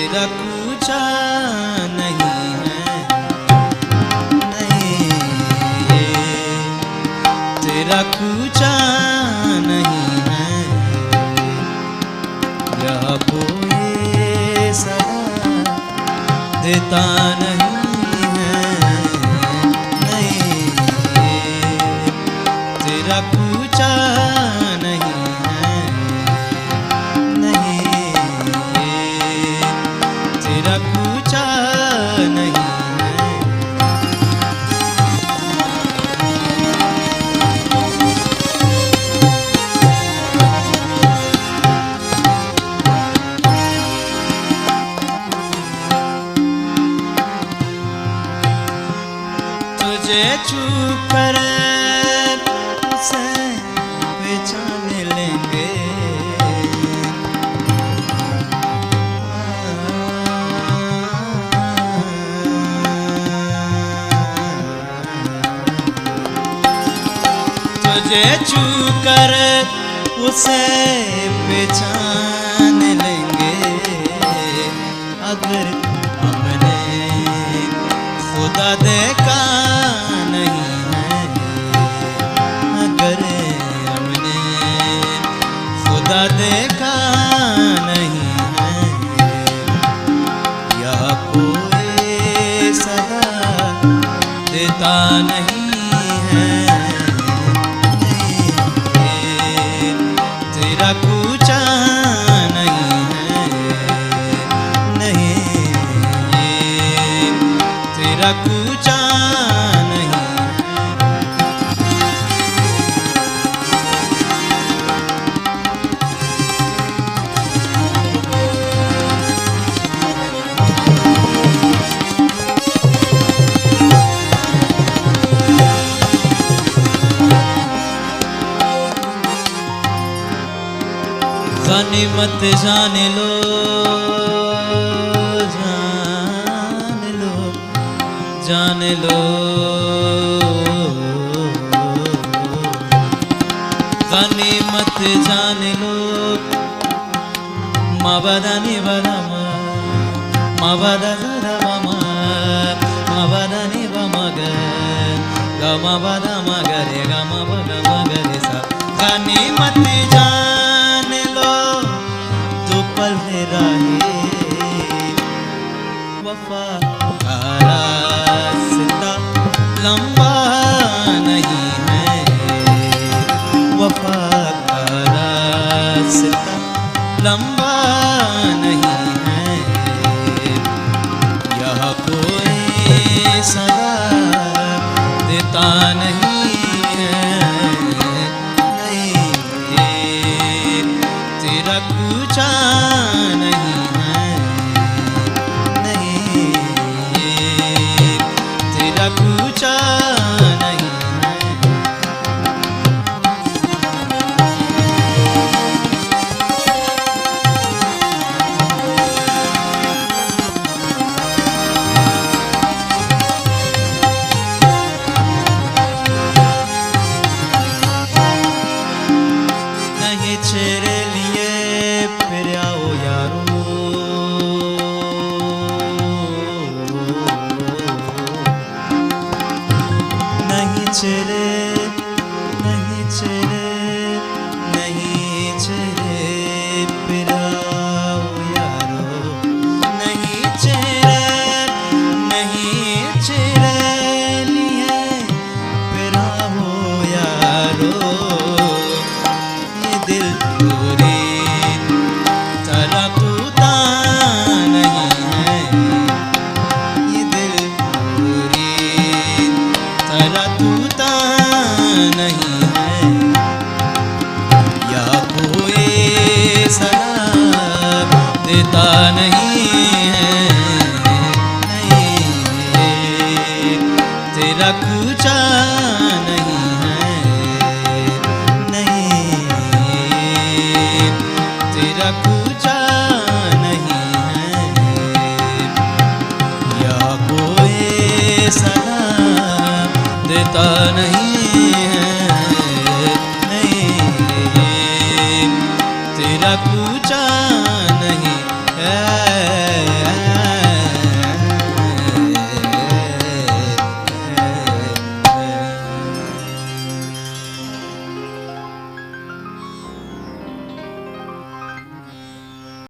तेरा कूचा नहीं है, नहीं तेरा कूचा नहीं है, यह कोई सदा देता नहीं है, नहीं तेरा कूचा नहीं है, नहीं तेरा कूचा नहीं है। तुझे छू कर उसे पहचान लेंगे, तुझे छू कर उसे पहचान लेंगे, अगर हमने खुदा देखा नहीं है, अगर हमने खुदा देखा नहीं है, या कोई सदा देता नहीं है, नहीं तेरा कूचा नहीं है, नहीं तेरा कूचा नहीं है। गनीमत जान लो, जान लो, जान लो, गनीमत जान लो, माबदा निबदा माबदा जरा माबदा निबा मगर गमाबदा मगरे गमाबदा मगरे सा। गनीमत जान लो तो पल राहे वफा का रास्ता लंबा नहीं है, वफा का रास्ता लंबा नहीं है, यह कोई सदा देता नहीं है, नहीं तेरा कूचा नहीं है, नहीं तेरा कूचा नहीं है। नहीं तेरे लिए फिर आओ यारो, नहीं तेरे, नहीं तेरे, नहीं तेरे फिर आओ यारो, नहीं तेरे, नहीं तेरे लिए फिर आओ यारो, दिल पूरी तरह टूटा नहीं है, ये दिल पूरी तरह टूटा नहीं है, या कोई सदा देता नहीं है, नहीं तेरा कूचा नहीं है, नहीं तेरा कूचा नहीं है, या कोई सदा देता नहीं